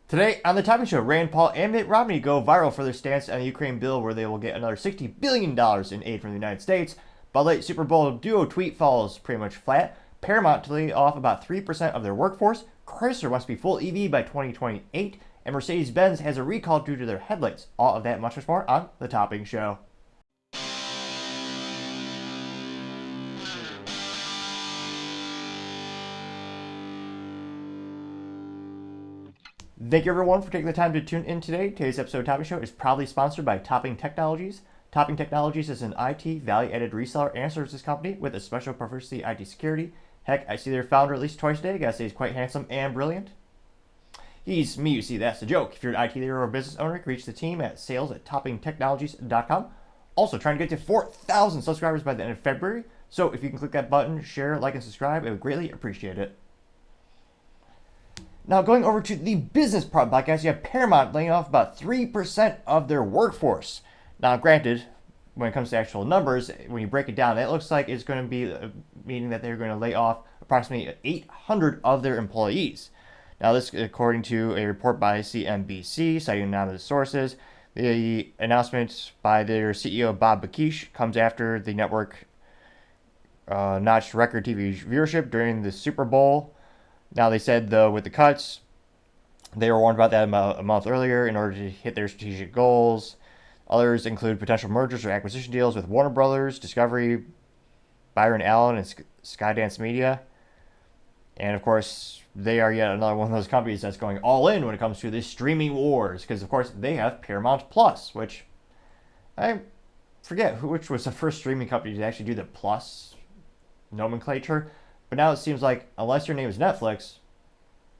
Today on the Topping Show, Paul and Mitt Romney go viral for their stance on the Ukraine bill where they will get another $60 billion in aid from the United States. Light Super Bowl Deo tweet falls pretty much flat. Paramount to lay off about 3% of their workforce. Chrysler wants to be full EV by 2028. And Mercedes-Benz has a recall due to their headlights. All of that much more on the Topping Show. Thank you everyone for taking the time to tune in today. Today's episode of Topping Show is proudly sponsored by Topping Technologies. Topping Technologies is an IT value-added reseller and services company with a special proficiency in IT security. Heck, I see their founder at least twice a day. Gotta say he's quite handsome and brilliant. He's me, you see, that's the joke. If you're an IT leader or a business owner, you can reach the team at sales@toppingtechnologies.com. Also, trying to get to 4,000 subscribers by the end of February. So if you can click that button, share, like, and subscribe, I would greatly appreciate it. Now, going over to the business part podcast, you have Paramount laying off about 3% of their workforce. Now, granted, when it comes to actual numbers, when you break it down, it looks like it's going to be meaning that they're going to lay off approximately 800 of their employees. Now, this according to a report by CNBC, citing anonymous sources. The announcement by their CEO, Bob Bakish, comes after the network notched record TV viewership during the Super Bowl. Now, they said, though, with the cuts, they were warned about that a month earlier in order to hit their strategic goals. Others include potential mergers or acquisition deals with Warner Brothers, Discovery, Byron Allen, and Skydance Media. And, of course, they are yet another one of those companies that's going all in when it comes to the streaming wars. Because, of course, they have Paramount Plus, which I forget which was the first streaming company to actually do the Plus nomenclature. But now it seems like, unless your name is Netflix,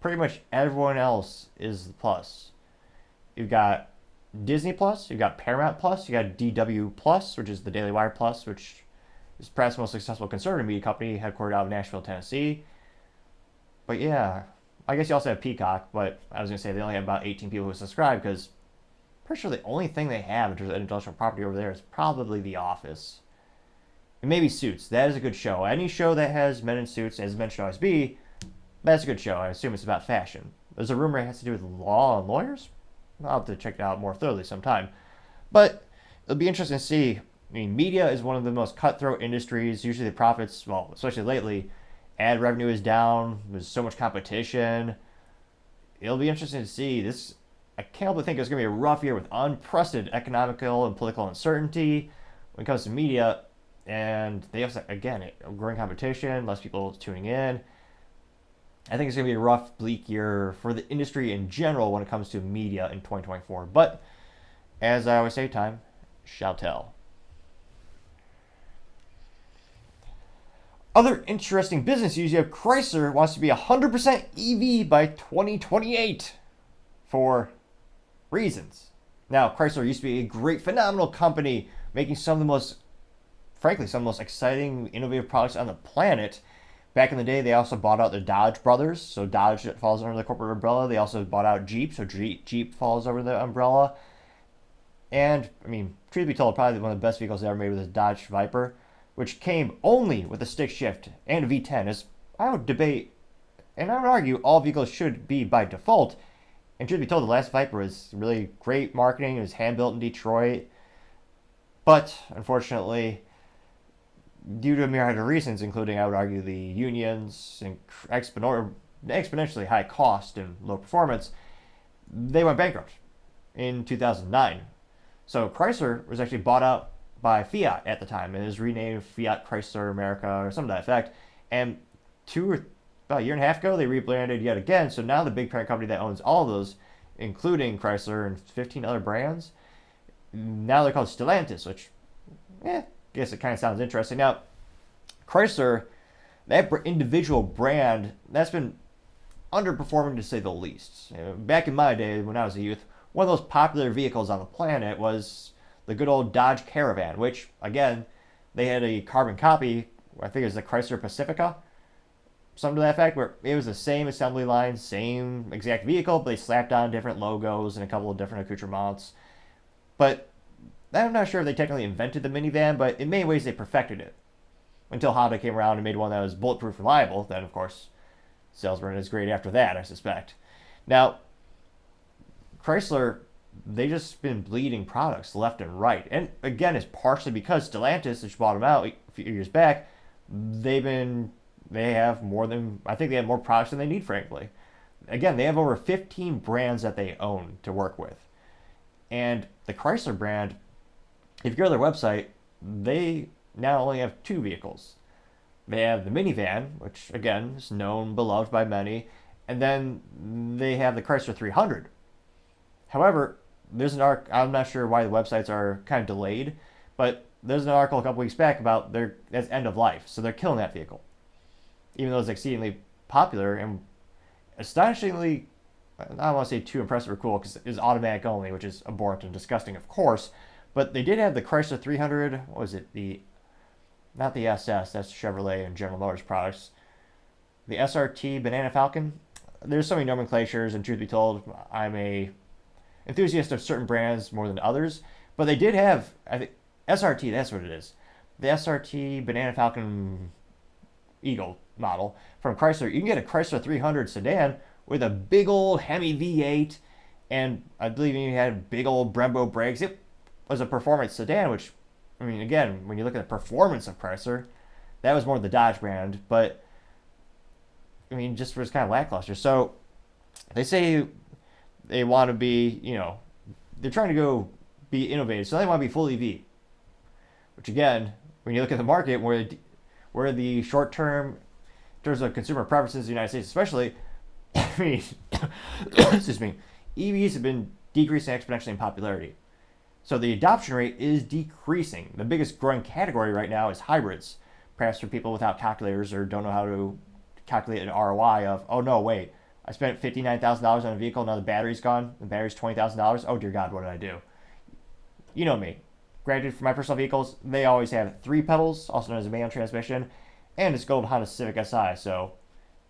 pretty much everyone else is the Plus. You've got Disney Plus, you've got Paramount Plus, you got DW Plus, which is the Daily Wire Plus, which is perhaps the most successful conservative media company headquartered out of Nashville, Tennessee. But yeah, I guess you also have Peacock, but I was going to say they only have about 18 people who subscribe because I'm pretty sure the only thing they have in terms of intellectual property over there is probably The Office. And maybe Suits. That is a good show. Any show that has men in suits, as men should always be, that's a good show. I assume it's about fashion. There's a rumor it has to do with law and lawyers. I'll have to check it out more thoroughly sometime. But it'll be interesting to see. I mean, media is one of the most cutthroat industries. Usually the profits, well, especially lately, ad revenue is down. There's so much competition. It'll be interesting to see. I can't help but think it's going to be a rough year with unprecedented economical and political uncertainty when it comes to media. And they also, again, growing competition, less people tuning in. I think it's going to be a rough, bleak year for the industry in general when it comes to media in 2024. But, as I always say, time shall tell. Other interesting business news, you have Chrysler wants to be 100% EV by 2028 for reasons. Now, Chrysler used to be a great, phenomenal company making some of the most exciting, innovative products on the planet. Back in the day, they also bought out the Dodge brothers, so Dodge falls under the corporate umbrella. They also bought out Jeep, so Jeep falls over the umbrella. And, I mean, truth be told, probably one of the best vehicles ever made was the Dodge Viper, which came only with a stick shift and a V10. As I would debate, and I would argue, all vehicles should be by default. And truth be told, the last Viper was really great marketing. It was hand-built in Detroit. But, unfortunately, due to a myriad of reasons, including, I would argue, the unions and exponentially high cost and low performance, they went bankrupt in 2009. So Chrysler was actually bought out by Fiat at the time, and it was renamed Fiat Chrysler America or something to that effect. And about a year and a half ago, they rebranded yet again. So now the big parent company that owns all of those, including Chrysler and 15 other brands, now they're called Stellantis, which, I guess it kind of sounds interesting. Now, Chrysler, that individual brand, that's been underperforming to say the least. Back in my day, when I was a youth, one of those popular vehicles on the planet was the good old Dodge Caravan, which, again, they had a carbon copy, I think it was the Chrysler Pacifica, something to that effect, where it was the same assembly line, same exact vehicle, but they slapped on different logos and a couple of different accoutrements. But I'm not sure if they technically invented the minivan, but in many ways they perfected it. Until Honda came around and made one that was bulletproof reliable. Then, of course, sales weren't as great after that, I suspect. Now, Chrysler, they just been bleeding products left and right. And again, it's partially because Stellantis, which bought them out a few years back, they have more than, I think they have more products than they need, frankly. Again, they have over 15 brands that they own to work with. And the Chrysler brand, if you go to their website, they now only have two vehicles. They have the minivan, which again is known, beloved by many, and then they have the Chrysler 300. However, there's an I'm not sure why the websites are kind of delayed, but there's an article a couple weeks back about that's end of life, so they're killing that vehicle, even though it's exceedingly popular and astonishingly, I don't want to say too impressive or cool because it's automatic only, which is abhorrent and disgusting, of course. But they did have the Chrysler 300. What was it? Not the SS. That's Chevrolet and General Motors products. The SRT Banana Falcon. There's so many nomenclatures, and truth be told, I'm a enthusiast of certain brands more than others. But they did have, I think, SRT. That's what it is. The SRT Banana Falcon Eagle model from Chrysler. You can get a Chrysler 300 sedan with a big old Hemi V8, and I believe you had big old Brembo brakes. It was a performance sedan, which, I mean, again, when you look at the performance of Chrysler, that was more the Dodge brand, but, I mean, just was kind of lackluster. So, they say they want to be, they're trying to go be innovative, so they want to be full EV. Which, again, when you look at the market, where the short-term, in terms of consumer preferences in the United States especially, I mean, excuse me, EVs have been decreasing exponentially in popularity. So the adoption rate is decreasing. The biggest growing category right now is hybrids. Perhaps for people without calculators or don't know how to calculate an ROI of, oh no, wait, I spent $59,000 on a vehicle, now the battery's gone, the battery's $20,000. Oh dear God, what did I do? You know me. Granted, for my personal vehicles, they always have 3 pedals, also known as a manual transmission, and it's gold Honda Civic Si, so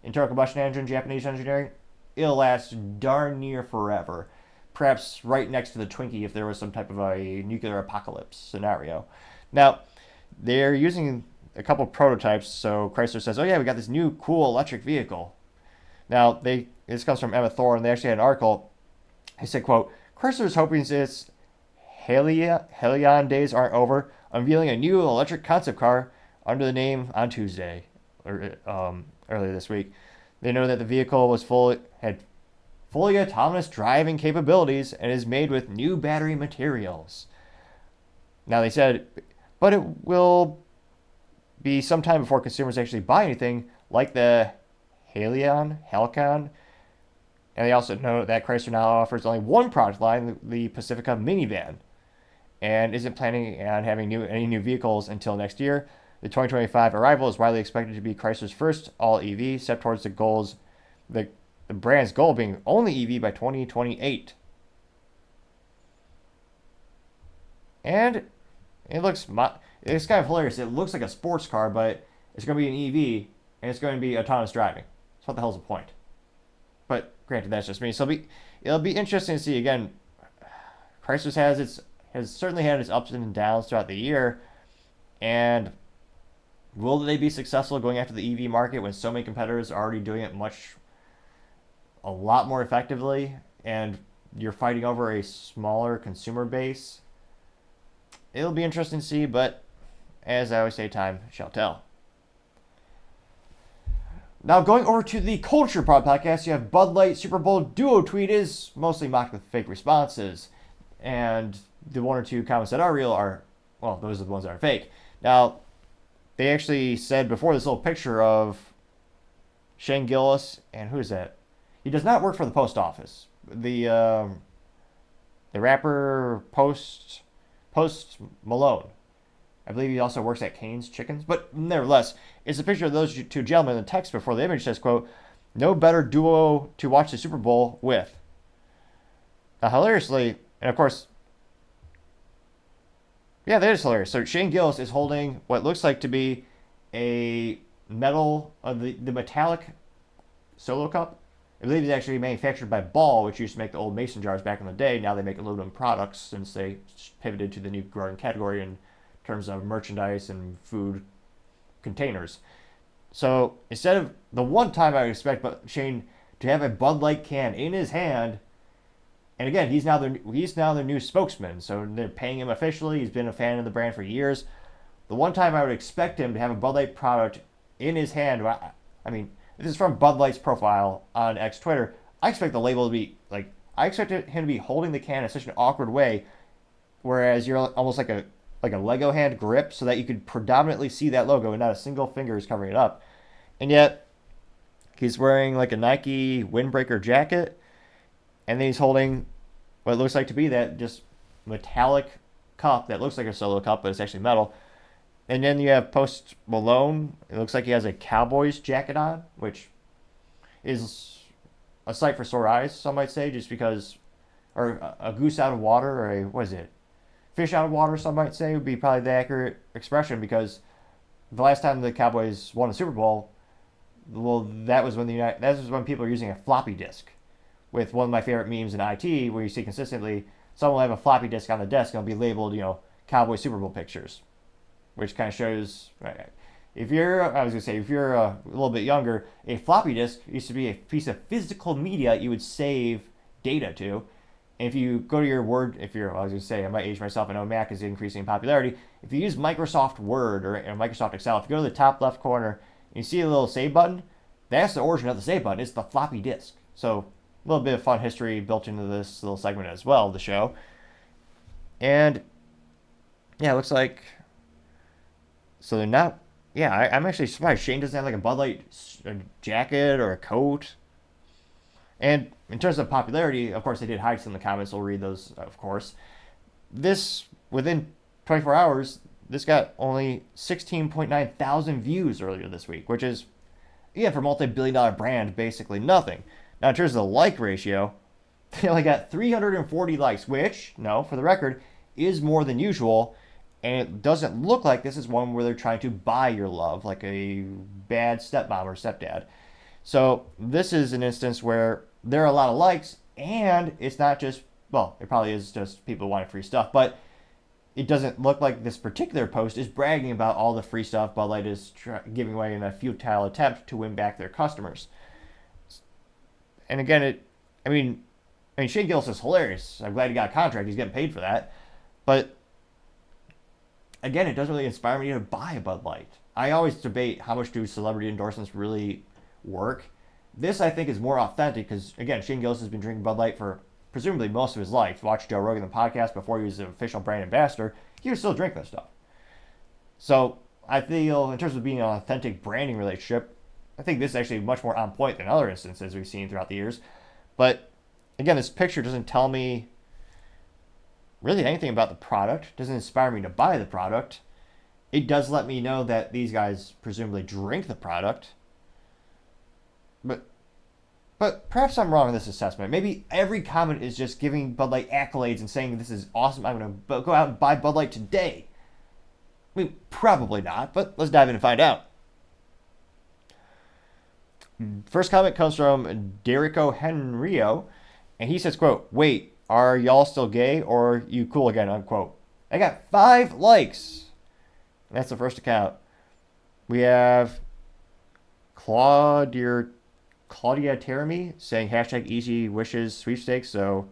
internal combustion engine, Japanese engineering, it'll last darn near forever. Perhaps right next to the Twinkie if there was some type of a nuclear apocalypse scenario. Now, they're using a couple prototypes, so Chrysler says, oh yeah, we got this new cool electric vehicle. Now, this comes from Emma Thorne. They actually had an article. They said, quote, Chrysler is hoping its Helion days aren't over, unveiling a new electric concept car under the name on Tuesday, or earlier this week. They know that the vehicle had fully autonomous driving capabilities and is made with new battery materials. Now they said, but it will be some time before consumers actually buy anything like the Helicon. And they also know that Chrysler now offers only one product line, the Pacifica minivan, and isn't planning on having any new vehicles until next year. The 2025 arrival is widely expected to be Chrysler's first all-EV, set towards the brand's goal being only EV by 2028. And it's kind of hilarious. It looks like a sports car, but it's going to be an EV, and it's going to be autonomous driving. So what the hell's the point? But granted, that's just me. So it'll be interesting to see. Again, Chrysler has certainly had its ups and downs throughout the year, and will they be successful going after the EV market when so many competitors are already doing it a lot more effectively, and you're fighting over a smaller consumer base? It'll be interesting to see, but as I always say, time shall tell. Now, going over to the Culture Pod podcast, you have Bud Light Super Bowl Duo tweet is mostly mocked with fake responses, and the 1 or 2 comments that are real those are the ones that are fake. Now, they actually said before this little picture of Shane Gillis, and who is that? He does not work for the post office. The rapper Post Malone. I believe he also works at Cane's Chickens. But nevertheless, it's a picture of those 2 gentlemen. The text before the image says, quote, no better duo to watch the Super Bowl with. Now, hilariously, and of course, yeah, that is hilarious. So Shane Gillis is holding what looks like to be a the metallic solo cup. I believe it's actually manufactured by Ball, which used to make the old mason jars back in the day. Now they make aluminum products since they pivoted to the new growing category in terms of merchandise and food containers. So instead of the one time I would expect Shane to have a Bud Light can in his hand, And again, he's now their new spokesman, so they're paying him officially. He's been a fan of the brand for years. The one time I would expect him to have a Bud Light product in his hand, I mean, this is from Bud Light's profile on X Twitter. I expect the label to be like, I expected him to be holding the can in such an awkward way, whereas you're almost like a Lego hand grip, so that you could predominantly see that logo and not a single finger is covering it up. And yet, he's wearing like a Nike windbreaker jacket, and then he's holding what looks like to be that just metallic cup that looks like a Solo cup, but it's actually metal. And then you have Post Malone. It looks like he has a Cowboys jacket on, which is a sight for sore eyes, some might say, just because, or a goose out of water, or a, what is it, fish out of water, some might say, would be probably the accurate expression, because the last time the Cowboys won a Super Bowl, well, that was when people were using a floppy disk. With one of my favorite memes in IT, where you see consistently someone will have a floppy disk on the desk and it'll be labeled, Cowboy Super Bowl pictures, which kind of shows. If you're a little bit younger, a floppy disk used to be a piece of physical media you would save data to. And if you go to your Word, I might age myself. I know Mac is increasing in popularity. If you use Microsoft Word or Microsoft Excel, if you go to the top left corner and you see a little save button, that's the origin of the save button. It's the floppy disk. So a little bit of fun history built into this little segment as well, the show. And yeah, it looks like, so they're not, yeah, I'm actually surprised Shane doesn't have like a Bud Light jacket or a coat. And in terms of popularity, of course, they did hide some in the comments. We'll read those, of course. This, within 24 hours, this got only 16.9 thousand views earlier this week, which is, yeah, for a multi-billion-dollar brand, basically nothing. Now, in terms of the like ratio, they only got 340 likes, which, no, for the record, is more than usual. And it doesn't look like this is one where they're trying to buy your love, like a bad stepmom or stepdad. So this is an instance where there are a lot of likes, and it's not just, well, it probably is just people wanting free stuff, but it doesn't look like this particular post is bragging about all the free stuff Bud Light is giving away in a futile attempt to win back their customers. And again, Shane Gillis is hilarious. I'm glad he got a contract. He's getting paid for that. But again, it doesn't really inspire me to buy a Bud Light. I always debate how much do celebrity endorsements really work. This, I think, is more authentic because, again, Shane Gillis has been drinking Bud Light for presumably most of his life. Watch Joe Rogan, the podcast, before he was an official brand ambassador. He was still drinking this stuff. So I feel, in terms of being an authentic branding relationship, I think this is actually much more on point than other instances we've seen throughout the years. But again, this picture doesn't tell me really anything about the product. It doesn't inspire me to buy the product. It does let me know that these guys presumably drink the product. But perhaps I'm wrong in this assessment. Maybe every comment is just giving Bud Light accolades and saying this is awesome. I'm going to go out and buy Bud Light today. I mean, probably not, but let's dive in and find out. First comment comes from Derico Henrio, and he says, quote, "Wait, are y'all still gay or you cool again?" Unquote. I got 5 likes. That's the first account. We have Claudia Teremy saying hashtag easy wishes sweepstakes. So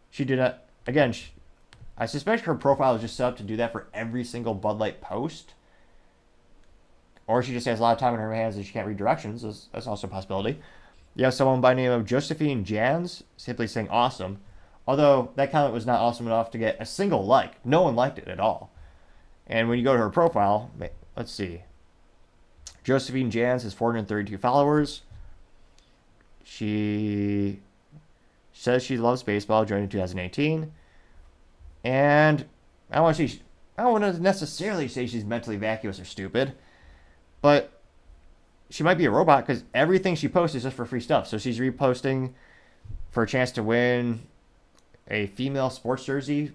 she did not, again, I suspect her profile is just set up to do that for every single Bud Light post. Or she just has a lot of time in her hands and she can't read directions. That's also a possibility. You have someone by the name of Josephine Jans simply saying awesome. Although that comment was not awesome enough to get a single like. No one liked it at all. And when you go to her profile, let's see. Josephine Jans has 432 followers. She says she loves baseball, joined in 2018. And I don't want to necessarily say she's mentally vacuous or stupid. But she might be a robot because everything she posts is just for free stuff. So she's reposting for a chance to win a female sports jersey.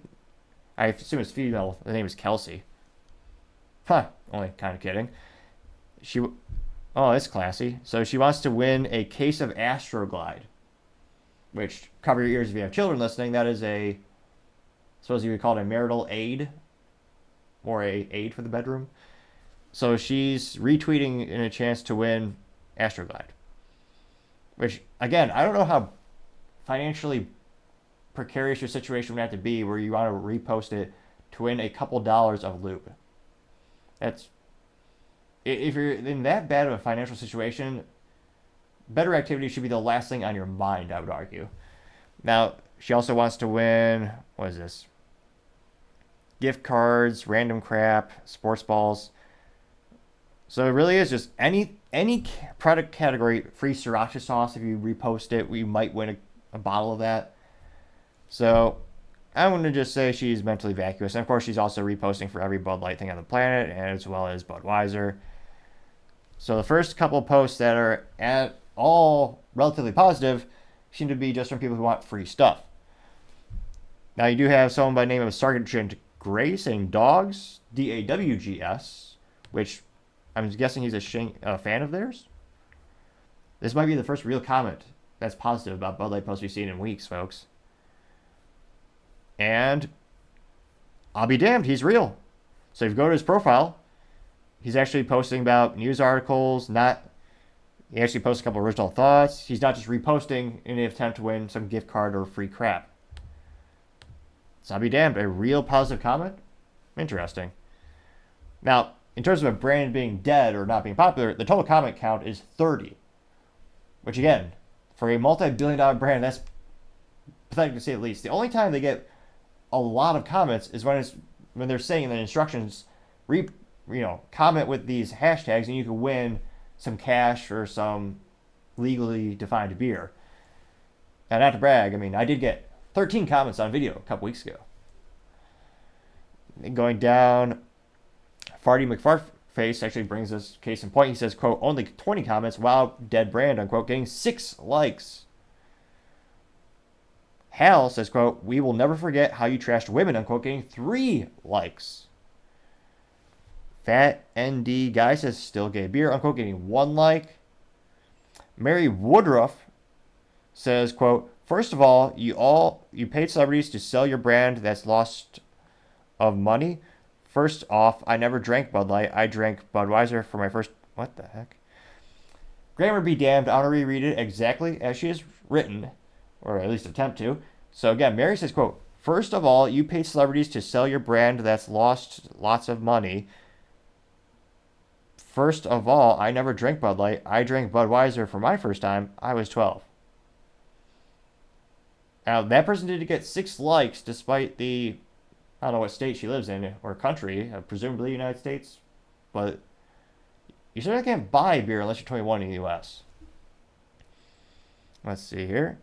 I assume it's female. The name is Kelsey. Only kind of kidding. Oh, it's classy. So she wants to win a case of Astroglide. Which, cover your ears if you have children listening, that is I suppose you would call it a marital aid. Or a aid for the bedroom. So she's retweeting in a chance to win Astroglide. Which, again, I don't know how financially precarious your situation would have to be where you want to repost it to win a couple dollars of loot. That's if you're in that bad of a financial situation, better activity should be the last thing on your mind, I would argue. Now, she also wants to win, what is this? Gift cards, random crap, sports balls. So it really is just any product category, free sriracha sauce. If you repost it, we might win a bottle of that. So I want to just say she's mentally vacuous. And of course, she's also reposting for every Bud Light thing on the planet, as well as Budweiser. So the first couple of posts that are at all relatively positive seem to be just from people who want free stuff. Now you do have someone by the name of Sergeant Gray saying dogs, DAWGS, which I'm guessing he's a fan of theirs. This might be the first real comment that's positive about Bud Light posts we've seen in weeks, folks. And I'll be damned, he's real. So if you go to his profile, he's actually posting about news articles. He actually posts a couple original thoughts. He's not just reposting in an attempt to win some gift card or free crap. So I'll be damned, a real positive comment? Interesting. Now, in terms of a brand being dead or not being popular, the total comment count is 30. Which again, for a multi-billion-dollar brand, that's pathetic to say the least. The only time they get a lot of comments is when they're saying in the instructions, comment with these hashtags and you can win some cash or some legally defined beer. Now, not to brag, I did get 13 comments on video a couple weeks ago. Going down, Farty McFartface actually brings this case in point. He says, quote, only 20 comments, wow, dead brand, unquote, getting 6 likes. Hal says, quote, we will never forget how you trashed women, unquote, getting 3 likes. Fat ND guy says, still gay beer, unquote, getting 1 like. Mary Woodruff says, quote, first of all, you paid celebrities to sell your brand that's lost of money. First off, I never drank Bud Light. I drank Budweiser for my first... What the heck? Grammar be damned. I want to reread it exactly as she is written, or at least attempt to. So again, Mary says, quote, first of all, you paid celebrities to sell your brand that's lost lots of money. First of all, I never drank Bud Light. I drank Budweiser for my first time. I was 12. Now, that person did get 6 likes despite the... I don't know what state she lives in, or country, presumably the United States, but you certainly can't buy beer unless you're 21 in the U.S. Let's see here.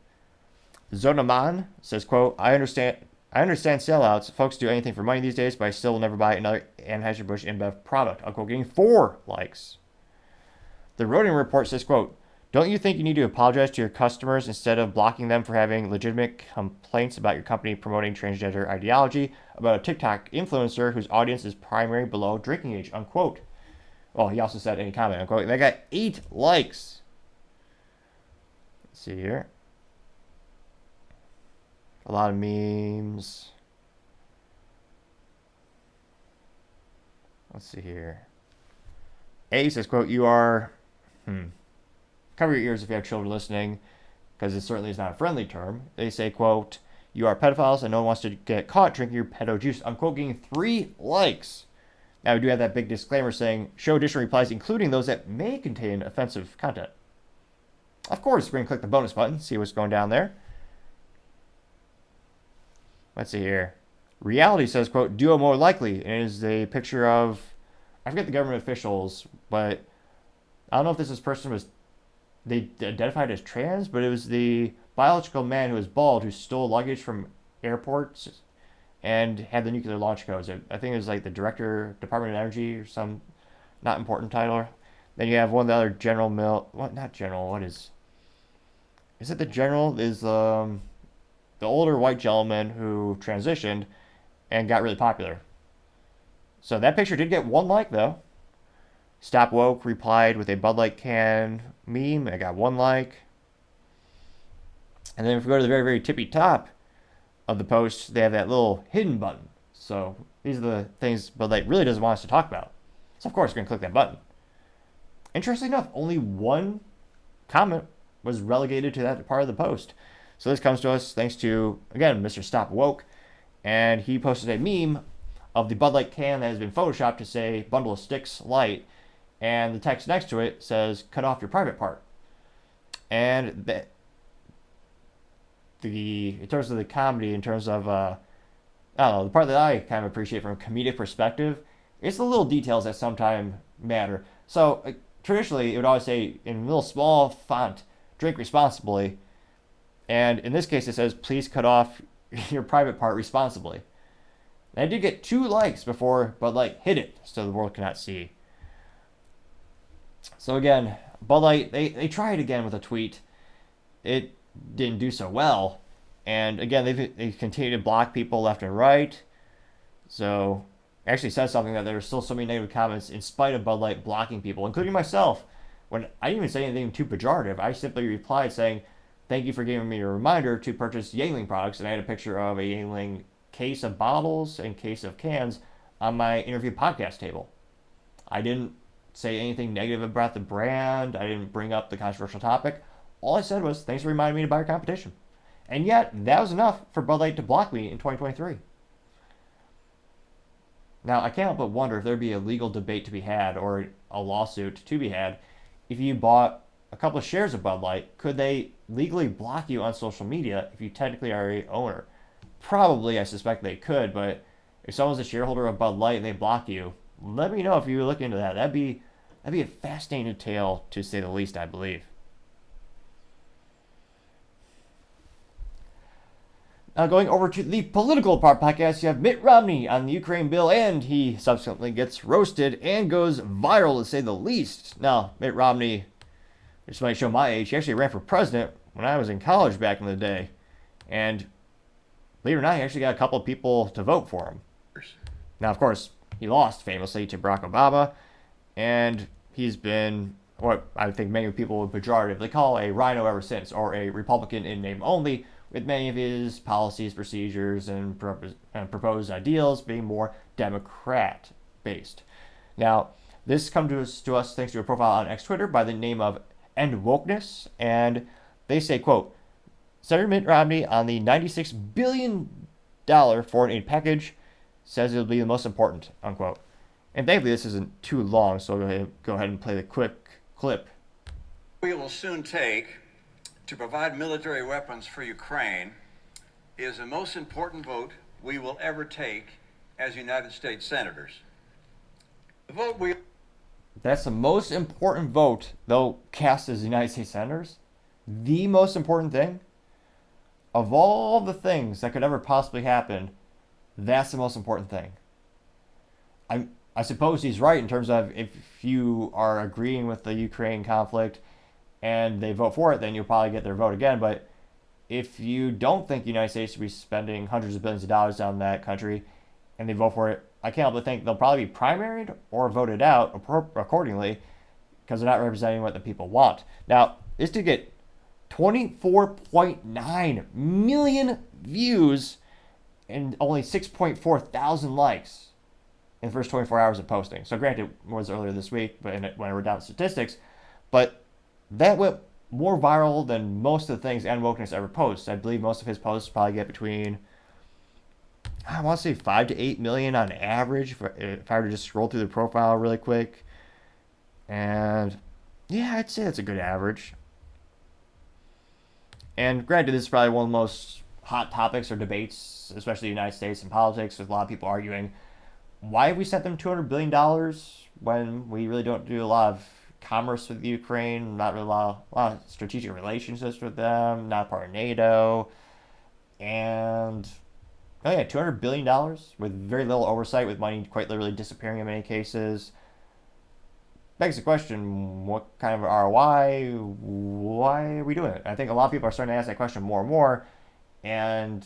Zonaman says, quote, I understand sellouts. Folks do anything for money these days, but I still will never buy another Anheuser-Busch InBev product. Unquote, getting 4 likes. The Rodin Report says, quote, don't you think you need to apologize to your customers instead of blocking them for having legitimate complaints about your company promoting transgender ideology about a TikTok influencer whose audience is primary below drinking age, unquote. Well, he also said any comment, unquote. They got 8 likes. Let's see here. A lot of memes. Let's see here. A says, quote, you are... Cover your ears if you have children listening, because it certainly is not a friendly term. They say, quote, you are pedophiles and no one wants to get caught drinking your pedo juice. Unquote, getting 3 likes. Now, we do have that big disclaimer saying, show additional replies, including those that may contain offensive content. Of course, we're going to click the bonus button, see what's going down there. Let's see here. Reality says, quote, duo more likely. And it is a picture of, I forget the government officials, but I don't know if this person was, they identified as trans, but it was the biological man who was bald who stole luggage from airports and had the nuclear launch codes. I think it was like the director, Department of Energy, or some not important title. Then you have one of the other General not General, what is it the General? Is the older white gentleman who transitioned and got really popular. So that picture did get 1 like, though. Stop Woke replied with a Bud Light can meme. I got 1 like. And then if we go to the very, very tippy top of the post, they have that little hidden button. So these are the things Bud Light really doesn't want us to talk about. So of course, we're going to click that button. Interestingly enough, only 1 comment was relegated to that part of the post. So this comes to us thanks to, again, Mr. Stop Woke, and he posted a meme of the Bud Light can that has been photoshopped to say bundle of sticks light, and the text next to it says cut off your private part. And in terms of the comedy, in terms of I don't know, the part that I kind of appreciate from a comedic perspective, it's the little details that sometimes matter. So traditionally, it would always say in little small font, drink responsibly. And in this case, it says, please cut off your private part responsibly. And I did get 2 likes before Bud Light hid it, so the world cannot see. So again, Bud Light, they tried again with a tweet. It didn't do so well. And again, they continue to block people left and right. So it actually says something that there are still so many negative comments in spite of Bud Light blocking people, including myself. When I didn't even say anything too pejorative, I simply replied saying, thank you for giving me a reminder to purchase Yuengling products. And I had a picture of a Yuengling case of bottles and case of cans on my interview podcast table. I didn't say anything negative about the brand. I didn't bring up the controversial topic. All I said was, thanks for reminding me to buy your competition. And yet, that was enough for Bud Light to block me in 2023. Now, I can't help but wonder if there'd be a legal debate to be had or a lawsuit to be had if you bought a couple of shares of Bud Light. Could they legally block you on social media if you technically are a owner? Probably, I suspect they could, but if someone's a shareholder of Bud Light and they block you, let me know if you look into that. That'd be a fascinating tale, to say the least, I believe. Now, going over to the political part podcast, you have Mitt Romney on the Ukraine bill, and he subsequently gets roasted and goes viral, to say the least. Now, Mitt Romney, this might show my age, he actually ran for president when I was in college back in the day. And believe it or not, he actually got a couple of people to vote for him. Now, of course, he lost famously to Barack Obama, and he's been what I think many people would pejoratively call a rhino ever since, or a Republican in name only, with many of his policies, procedures, and proposed ideals being more Democrat-based. Now, this comes to us thanks to a profile on X Twitter by the name of End Wokeness, and they say, quote, Senator Mitt Romney on the $96 billion foreign aid package says it'll be the most important, unquote. And thankfully this isn't too long, so I'll go ahead and play the quick clip. We will soon take to provide military weapons for Ukraine is the most important vote we will ever take as United States senators. The vote That's the most important vote they'll cast as United States senators? The most important thing? Of all the things that could ever possibly happen, that's the most important thing. I suppose he's right in terms of if you are agreeing with the Ukraine conflict and they vote for it, then you'll probably get their vote again. But if you don't think the United States should be spending hundreds of billions of dollars on that country and they vote for it, I can't help but think they'll probably be primaried or voted out accordingly because they're not representing what the people want. Now, this did get 24.9 million views and only 6.4 thousand likes in the first 24 hours of posting. So granted, it was earlier this week, but when I wrote down the statistics, but that went more viral than most of the things End Wokeness ever posts. I believe most of his posts probably get between, I want to say 5 to 8 million on average if I were to just scroll through the profile really quick. And yeah, I'd say that's a good average. And granted, this is probably one of the most hot topics or debates, especially in the United States and politics, with a lot of people arguing, why have we sent them $200 billion when we really don't do a lot of commerce with Ukraine, not really a lot of strategic relationships with them, not part of NATO, and oh yeah, $200 billion with very little oversight, with money quite literally disappearing in many cases. Begs the question, what kind of ROI? Why are we doing it? I think a lot of people are starting to ask that question more and more, and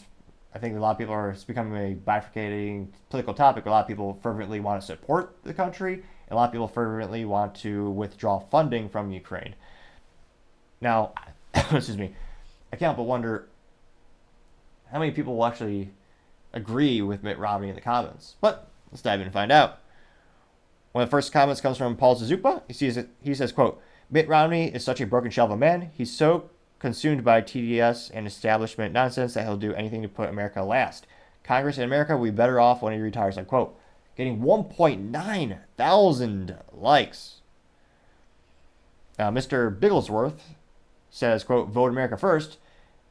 I think a lot of people it's becoming a bifurcating political topic. A lot of people fervently want to support the country, and a lot of people fervently want to withdraw funding from Ukraine. Now, excuse me, I can't help but wonder how many people will actually agree with Mitt Romney in the comments. But let's dive in and find out. One of the first comments comes from Paul Zazupa. He says, quote, Mitt Romney is such a broken shell of a man. He's so consumed by TDS and establishment nonsense that he'll do anything to put America last. Congress and America will be better off when he retires, unquote. Getting 1.9 thousand likes. Now, Mr. Bigglesworth says, quote, vote America first.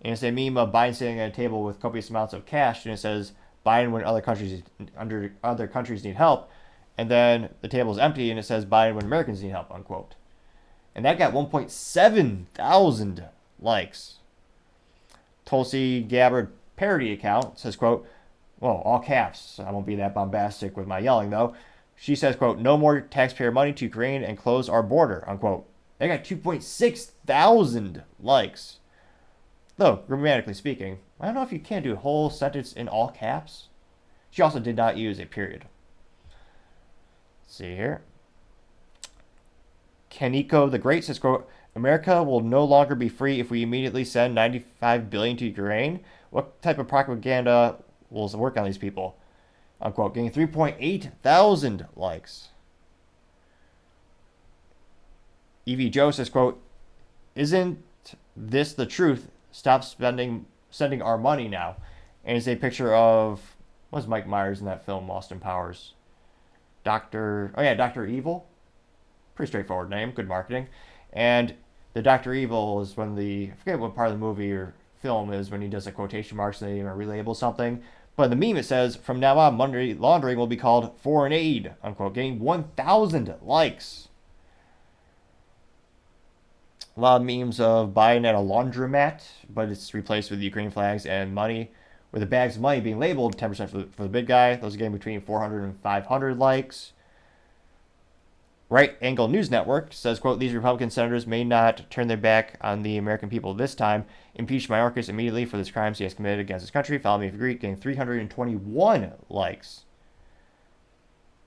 And it's a meme of Biden sitting at a table with copious amounts of cash, and it says Biden when other countries need help. And then the table is empty, and it says Biden when Americans need help, unquote. And that got 1.7 thousand likes. Tulsi Gabbard parody account says, quote, well, all caps. I won't be that bombastic with my yelling, though. She says, quote, no more taxpayer money to Ukraine and close our border, unquote. They got 2.6 thousand likes. Though, grammatically speaking, I don't know if you can do a whole sentence in all caps. She also did not use a period. Let's see here. Kaneko the Great says, quote, America will no longer be free if we immediately send $95 billion to Ukraine. What type of propaganda will work on these people? Unquote. Getting 3.8 thousand likes. Evie Joe says, quote, isn't this the truth? Stop sending our money now. And it's a picture of, what was Mike Myers in that film, Austin Powers? Dr. Evil. Pretty straightforward name, good marketing. And the Dr. Evil is when I forget what part of the movie or film is when he does the quotation marks and they even relabel something. But in the meme it says, from now on, money laundering will be called foreign aid, unquote, getting 1,000 likes. A lot of memes of Biden at a laundromat, but it's replaced with Ukraine flags and money, with the bags of money being labeled 10% for the big guy. Those are getting between 400 and 500 likes. Right Angle News Network says, quote, these Republican senators may not turn their back on the American people this time. Impeach Mayorkas immediately for the crimes he has committed against his country. Follow me if you agree, getting 321 likes.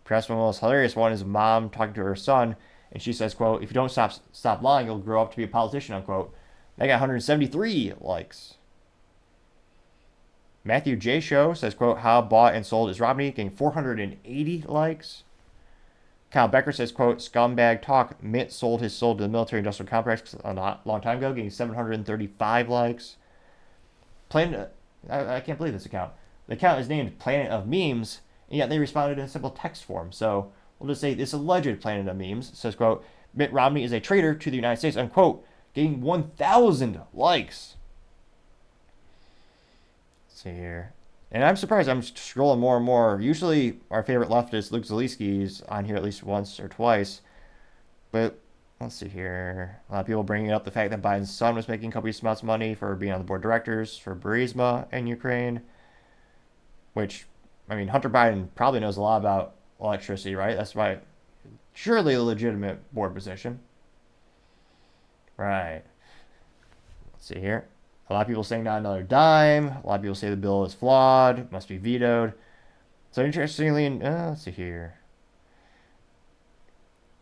Perhaps one of the most hilarious one is a mom talking to her son, and she says, quote, if you don't stop lying, you'll grow up to be a politician, unquote. They got 173 likes. Matthew J. Show says, quote, how bought and sold is Romney, getting 480 likes. Kyle Becker says, quote, scumbag talk, Mitt sold his soul to the military-industrial complex a long time ago, getting 735 likes. I can't believe this account. The account is named Planet of Memes, and yet they responded in simple text form. So we'll just say this alleged Planet of Memes says, quote, Mitt Romney is a traitor to the United States, unquote, getting 1,000 likes. Let's see here. And I'm surprised. I'm scrolling more and more. Usually our favorite leftist, Luke Zaleski, is on here at least once or twice. But let's see here. A lot of people bringing up the fact that Biden's son was making copious amounts of money for being on the board of directors for Burisma in Ukraine. Which, I mean, Hunter Biden probably knows a lot about electricity, right? That's why surely a legitimate board position. Right. Let's see here. A lot of people saying not another dime. A lot of people say the bill is flawed, must be vetoed. So interestingly, let's see here.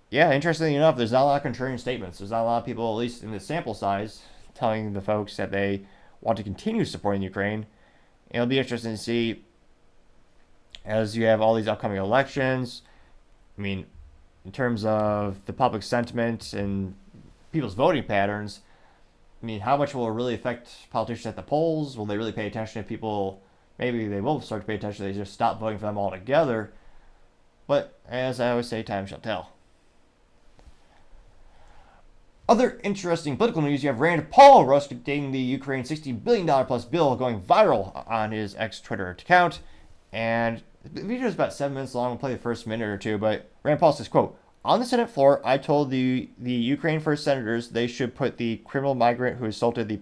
Yeah, interestingly enough, there's not a lot of contrarian statements. There's not a lot of people, at least in the sample size, telling the folks that they want to continue supporting Ukraine. It'll be interesting to see as you have all these upcoming elections. I mean, in terms of the public sentiment and people's voting patterns, I mean, how much will it really affect politicians at the polls? Will they really pay attention to people? Maybe they will start to pay attention. They just stop voting for them altogether. But as I always say, time shall tell. Other interesting political news, you have Rand Paul roasting the Ukraine $60 billion plus bill going viral on his ex-Twitter account. And the video is about 7 minutes long. We'll play the first minute or two. But Rand Paul says, quote, on the Senate floor, I told the Ukraine First senators they should put the criminal migrant who assaulted the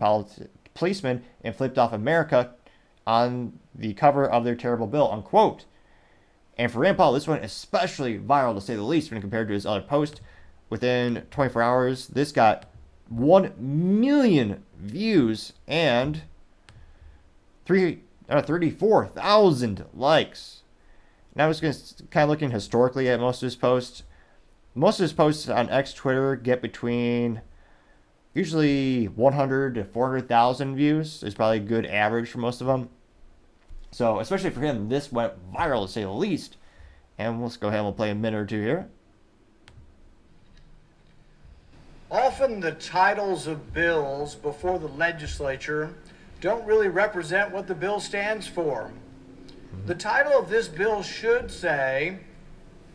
policeman and flipped off America on the cover of their terrible bill, unquote. And for Rand Paul, this went especially viral, to say the least, when compared to his other post. Within 24 hours, this got 1 million views and 34,000 likes. And I was kind of looking historically at most of his posts. Most of his posts on X Twitter get between usually 100 to 400,000 views. It's probably a good average for most of them. So, especially for him, this went viral, to say the least. And let's go ahead and we'll play a minute or two here. Often the titles of bills before the legislature don't really represent what the bill stands for. The title of this bill should say,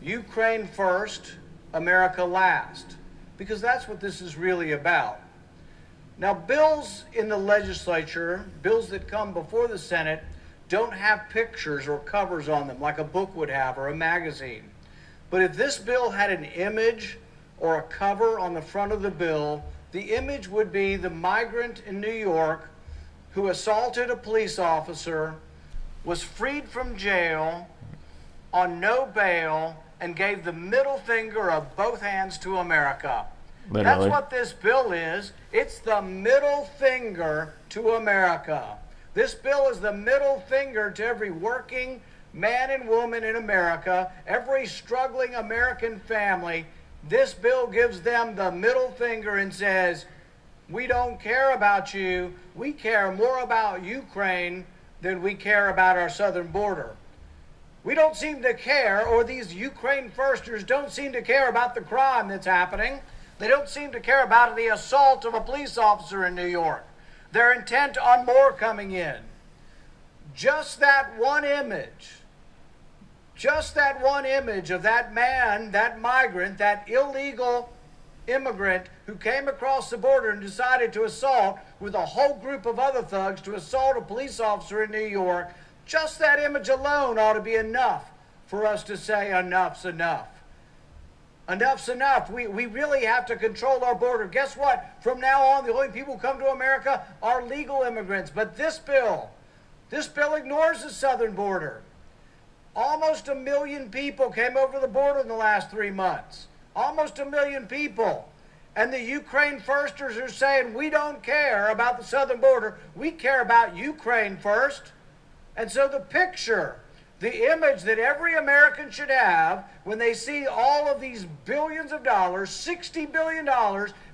Ukraine first, America last, because that's what this is really about. Now, bills in the legislature, bills that come before the Senate, don't have pictures or covers on them like a book would have or a magazine. But if this bill had an image or a cover on the front of the bill, the image would be the migrant in New York who assaulted a police officer, was freed from jail on no bail, and gave the middle finger of both hands to America. Literally. That's what this bill is. It's the middle finger to America. This bill is the middle finger to every working man and woman in America, every struggling American family. This bill gives them the middle finger and says, we don't care about you. We care more about Ukraine than we care about our southern border. We don't seem to care, or these Ukraine firsters don't seem to care about the crime that's happening. They don't seem to care about the assault of a police officer in New York. They're intent on more coming in. Just that one image of that man, that migrant, that illegal immigrant who came across the border and decided to assault with a whole group of other thugs to assault a police officer in New York, just that image alone ought to be enough for us to say enough's enough. Enough's enough. We really have to control our border. Guess what? From now on, the only people who come to America are legal immigrants. But this bill ignores the southern border. Almost 1 million people came over the border in the last 3 months. Almost 1 million people. And the Ukraine firsters are saying, we don't care about the southern border. We care about Ukraine first. And so the picture, the image that every American should have when they see all of these billions of dollars, $60 billion,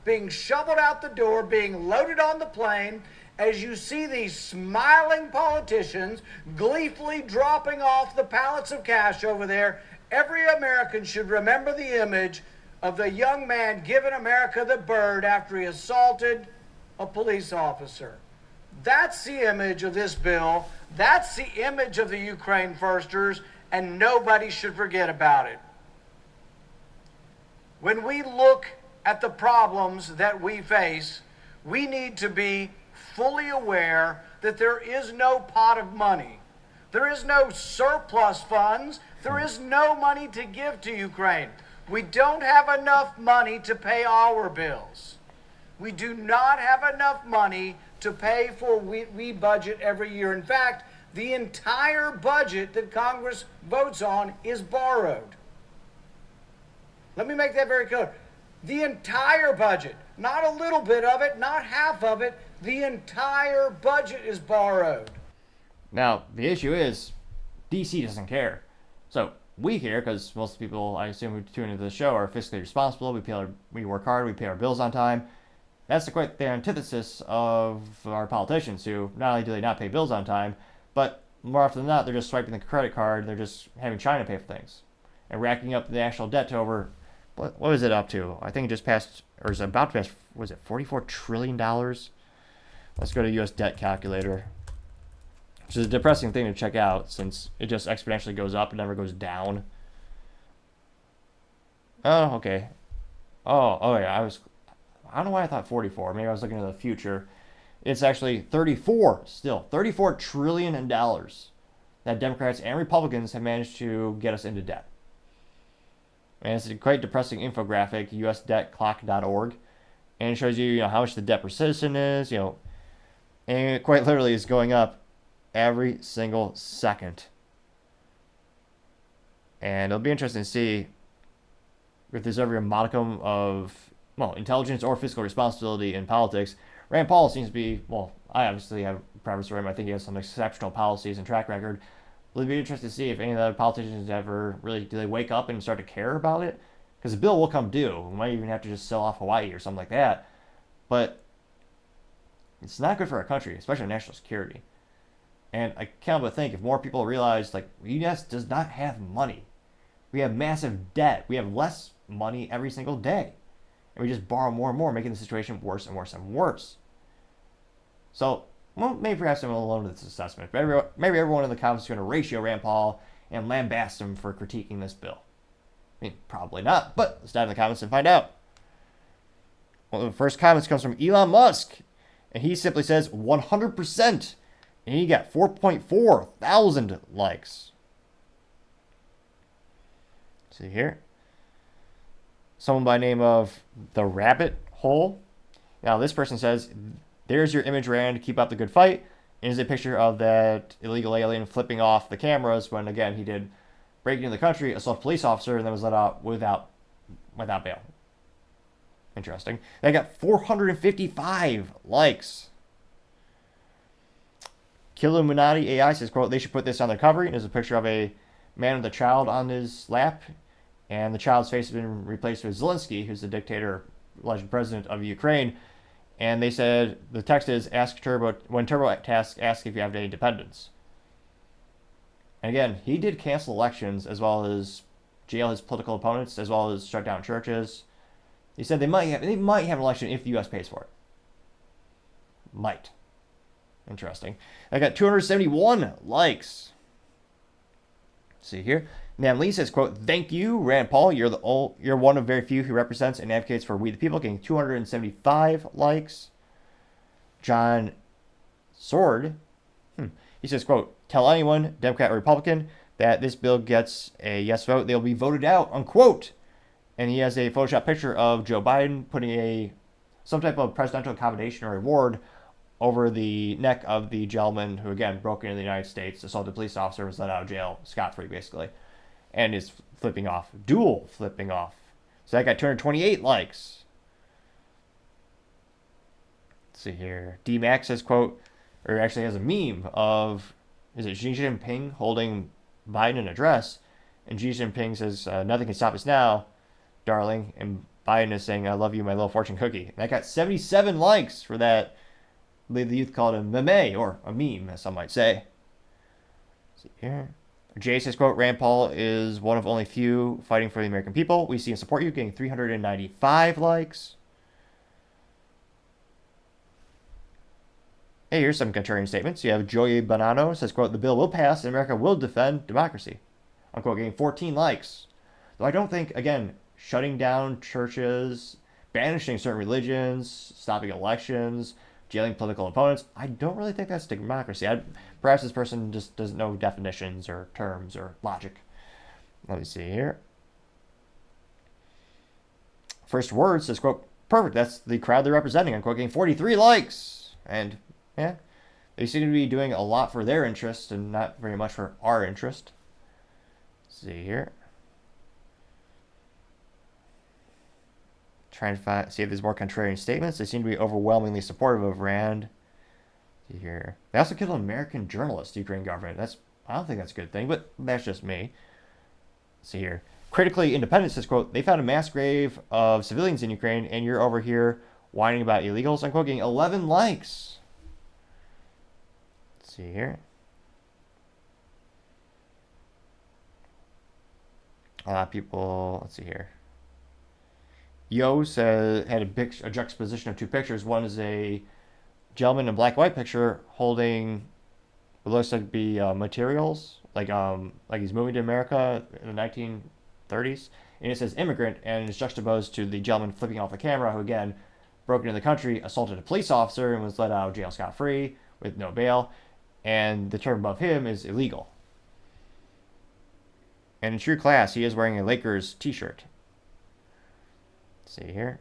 being shoveled out the door, being loaded on the plane, as you see these smiling politicians gleefully dropping off the pallets of cash over there, every American should remember the image of the young man giving America the bird after he assaulted a police officer. That's the image of this bill. That's the image of the Ukraine firsters, and nobody should forget about it. When we look at the problems that we face, we need to be fully aware that there is no pot of money. There is no surplus funds. There is no money to give to Ukraine. We don't have enough money to pay our bills. We do not have enough money to pay for we budget every year. In fact, the entire budget that Congress votes on is borrowed. Let me make that very clear. The entire budget, not a little bit of it, not half of it, the entire budget is borrowed. Now, the issue is, DC doesn't care. So, we care because most people, I assume, who tune into the show are fiscally responsible. We work hard, we pay our bills on time. That's quite the antithesis of our politicians, who not only do they not pay bills on time, but more often than not, they're just swiping the credit card, they're just having China pay for things. And racking up the national debt to over, what was it up to? I think it just passed, or is about to pass, was it $44 trillion? Let's go to US debt calculator. Which is a depressing thing to check out, since it just exponentially goes up and never goes down. Oh, okay. Oh yeah, I don't know why I thought 44. Maybe I was looking at the future. It's actually 34 still. $34 trillion that Democrats and Republicans have managed to get us into debt. And it's a quite depressing infographic, usdebtclock.org. And it shows you, how much the debt per citizen is, and it quite literally is going up every single second. And it'll be interesting to see if there's ever a modicum of, intelligence or fiscal responsibility in politics. Rand Paul seems to be, I obviously have a preference for him. I think he has some exceptional policies and track record. It'll be interesting to see if any of the politicians ever really, do they wake up and start to care about it? Because the bill will come due. We might even have to just sell off Hawaii or something like that. But it's not good for our country, especially national security. And I can't help but think if more people realize, the U.S. does not have money. We have massive debt. We have less money every single day. and we just borrow more and more, making the situation worse and worse and worse. So, well, maybe perhaps I'm alone with this assessment. Maybe everyone in the comments is going to ratio Rand Paul and lambast him for critiquing this bill. I mean, probably not, but let's dive in the comments and find out. One of the first comments comes from Elon Musk, and he simply says 100%, and he got 4.4 thousand likes. See here. Someone by the name of The Rabbit Hole. Now, this person says, there's your image, Rand. Keep up the good fight. And here's a picture of that illegal alien flipping off the cameras when, again, he did break into the country, assault a police officer, and then was let out without bail. Interesting. They got 455 likes. Killuminati AI says, quote, they should put this on their cover. And there's a picture of a man with a child on his lap. And the child's face has been replaced with Zelensky, who's the dictator, alleged president of Ukraine. And they said, the text is, ask Turbo, when TurboTask asks if you have any dependents. And again, he did cancel elections as well as jail his political opponents, as well as shut down churches. He said they might have an election if the U.S. pays for it. Might. Interesting. I got 271 likes. Let's see here. Nam Lee says, quote, thank you, Rand Paul. You're one of very few who represents and advocates for we the people, getting 275 likes. John Sword, he says, quote, tell anyone, Democrat or Republican, that this bill gets a yes vote, they'll be voted out, unquote. And he has a Photoshop picture of Joe Biden putting some type of presidential accommodation or reward over the neck of the gentleman who, again, broke into the United States, assaulted a police officer, was let out of jail scot-free, basically. And is flipping off. Dual flipping off. So that got 228 likes. Let's see here. D-Max says, quote, or actually has a meme of, is it Xi Jinping holding Biden an address? And Xi Jinping says, nothing can stop us now, darling. And Biden is saying, I love you, my little fortune cookie. And that got 77 likes for that. I believe the youth called it a meme, or a meme, as some might say. Let's see here. Jay says, quote, Rand Paul is one of only few fighting for the American people. We see and support you, getting 395 likes. Hey, here's some contrarian statements. You have Joey Bonanno says, quote, the bill will pass and America will defend democracy. Unquote, getting 14 likes. Though I don't think, again, shutting down churches, banishing certain religions, stopping elections, jailing political opponents, I don't really think that's democracy. Perhaps this person just doesn't know definitions or terms or logic. Let me see here. First Word says, quote, perfect, that's the crowd they're representing, unquote, getting 43 likes. And, yeah, they seem to be doing a lot for their interest and not very much for our interest. Let's see here. Trying to see if there's more contrarian statements. They seem to be overwhelmingly supportive of Rand. See here. They also killed an American journalist, the Ukraine government. I don't think that's a good thing, but that's just me. See here. Critically Independent says, quote, they found a mass grave of civilians in Ukraine, and you're over here whining about illegals, unquote, getting 11 likes. Let's see here. A lot of people, let's see here. Yo said had a juxtaposition of two pictures. One is a gentleman in a black and white picture holding what looks like to be materials, like he's moving to America in the 1930s, and it says immigrant, and it's juxtaposed to the gentleman flipping off the camera, who again broke into the country, assaulted a police officer, and was let out of jail scot-free with no bail, and the term above him is illegal. And in true class, he is wearing a Lakers t-shirt. See here.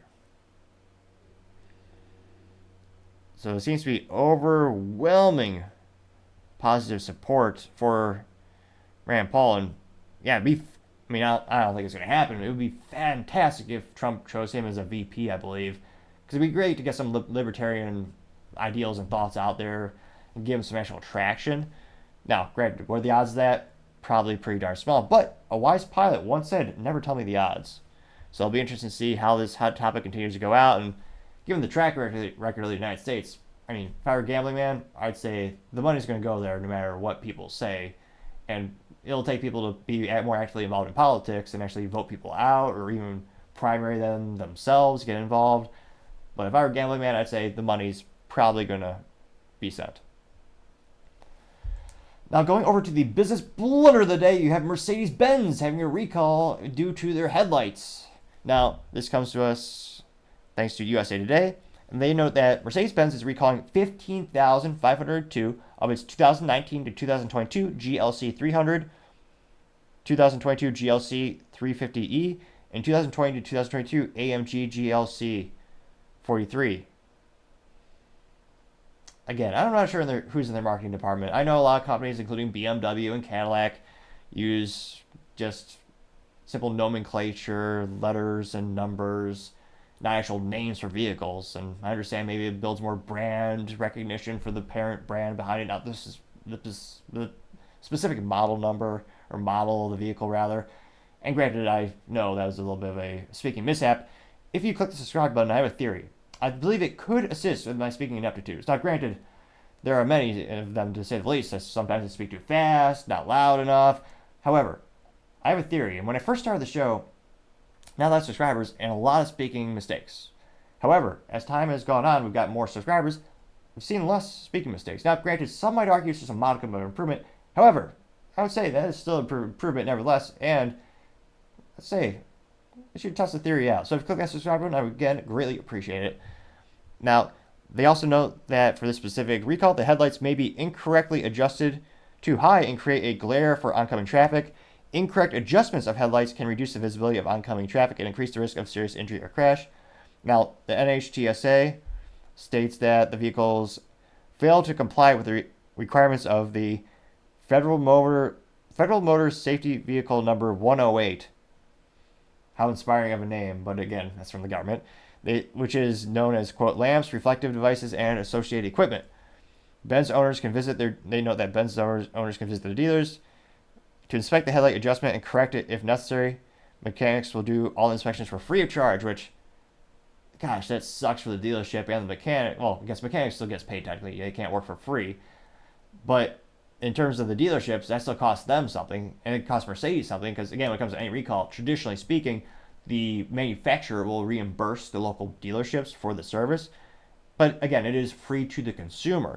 So it seems to be overwhelming positive support for Rand Paul, and yeah, I don't think it's going to happen. It would be fantastic if Trump chose him as a VP, I believe, because it'd be great to get some libertarian ideals and thoughts out there and give him some actual traction. Now, granted, what are the odds of that? Probably pretty darn small, but a wise pilot once said, never tell me the odds. So it'll be interesting to see how this hot topic continues to go out. And given the track record of the United States, I mean, if I were a gambling man, I'd say the money's going to go there no matter what people say. And it'll take people to be more actively involved in politics and actually vote people out or even primary them themselves, get involved. But if I were a gambling man, I'd say the money's probably going to be sent. Now, going over to the business blunder of the day, you have Mercedes-Benz having a recall due to their headlights. Now, this comes to us thanks to USA Today, and they note that Mercedes-Benz is recalling 15,502 of its 2019 to 2022 GLC 300, 2022 GLC 350E, and 2020 to 2022 AMG GLC 43. Again, I'm not sure who's in their marketing department. I know a lot of companies, including BMW and Cadillac, use just simple nomenclature, letters and numbers, not actual names for vehicles. And I understand maybe it builds more brand recognition for the parent brand behind it. Now, this is the specific model number, or model of the vehicle, rather. And granted, I know that was a little bit of a speaking mishap. If you click the subscribe button, I have a theory. I believe it could assist with my speaking ineptitudes. Now, granted, there are many of them, to say the least. Sometimes I speak too fast, not loud enough. However, I have a theory, and when I first started the show, not a lot of subscribers and a lot of speaking mistakes. However, as time has gone on, we've got more subscribers. We've seen less speaking mistakes. Now, granted, some might argue it's just a modicum of improvement. However, I would say that is still an improvement nevertheless, and let's say I should test the theory out. So if you click that subscribe button, I would again greatly appreciate it. Now, they also note that for this specific recall, the headlights may be incorrectly adjusted too high and create a glare for oncoming traffic. Incorrect adjustments of headlights can reduce the visibility of oncoming traffic and increase the risk of serious injury or crash. Now, the NHTSA states that the vehicles fail to comply with the requirements of the Federal Motor Safety Vehicle number 108. How inspiring of a name, but again, that's from the government, which is known as, quote, lamps, reflective devices, and associated equipment. Benz owners can visit they note that Benz owners can visit their dealers to inspect the headlight adjustment and correct it if necessary. Mechanics will do all inspections for free of charge, which, gosh, that sucks for the dealership and the mechanic. Well, I guess mechanics still gets paid technically. They can't work for free. But in terms of the dealerships, that still costs them something, and it costs Mercedes something, because again, when it comes to any recall, traditionally speaking, the manufacturer will reimburse the local dealerships for the service. But again, it is free to the consumer.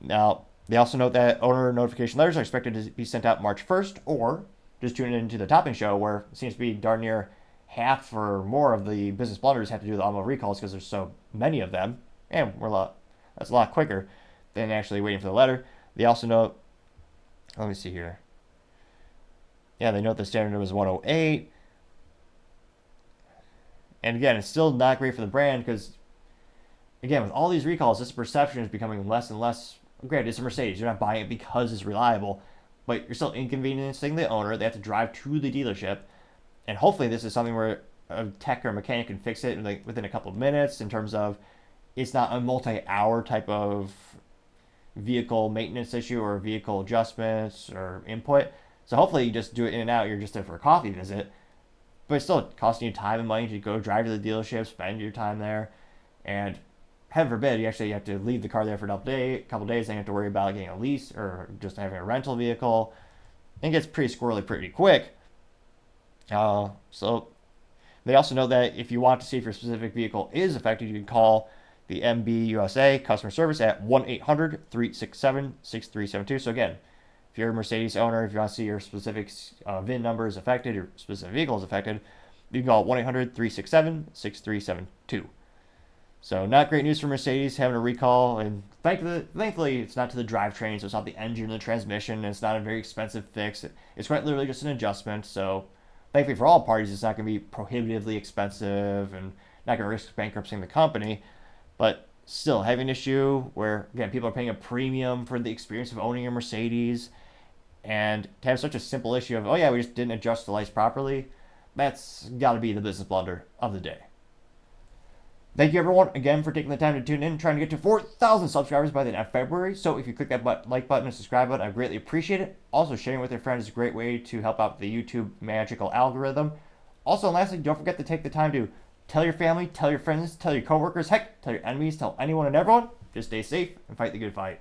Now, they also note that owner notification letters are expected to be sent out March 1st, or just tune into the Topping Show, where it seems to be darn near half or more of the business blunders have to do with automobile recalls because there's so many of them, and that's a lot quicker than actually waiting for the letter. They also note, let me see here. Yeah, they note the standard number is 108. And again, it's still not great for the brand because, again, with all these recalls, this perception is becoming less and less. Granted, it's a Mercedes. You're not buying it because it's reliable, but you're still inconveniencing the owner. They have to drive to the dealership. And hopefully this is something where a tech or a mechanic can fix it within a couple of minutes, in terms of it's not a multi-hour type of vehicle maintenance issue or vehicle adjustments or input. So hopefully you just do it in and out. You're just there for a coffee visit. But it's still costing you time and money to go drive to the dealership, spend your time there. And heaven forbid, you actually have to leave the car there for a couple days, and you have to worry about getting a lease or just having a rental vehicle. And it gets pretty squirrely pretty quick. So they also know that if you want to see if your specific vehicle is affected, you can call the MB USA customer service at 1-800-367-6372. So again, if you're a Mercedes owner, if you want to see your specific VIN number is affected, your specific vehicle is affected, you can call 1-800-367-6372. So not great news for Mercedes having a recall, and thankfully it's not to the drivetrain, so it's not the engine or the transmission, and it's not a very expensive fix. It's quite literally just an adjustment, so thankfully for all parties, it's not going to be prohibitively expensive and not going to risk bankrupting the company. But still, having an issue where, again, people are paying a premium for the experience of owning a Mercedes, and to have such a simple issue of, oh yeah, we just didn't adjust the lights properly, that's got to be the business blunder of the day. Thank you, everyone, again, for taking the time to tune in, trying to get to 4,000 subscribers by the end of February. So if you click that like button and subscribe button, I greatly appreciate it. Also, sharing with your friends is a great way to help out the YouTube magical algorithm. Also, and lastly, don't forget to take the time to tell your family, tell your friends, tell your coworkers, heck, tell your enemies, tell anyone and everyone. Just stay safe and fight the good fight.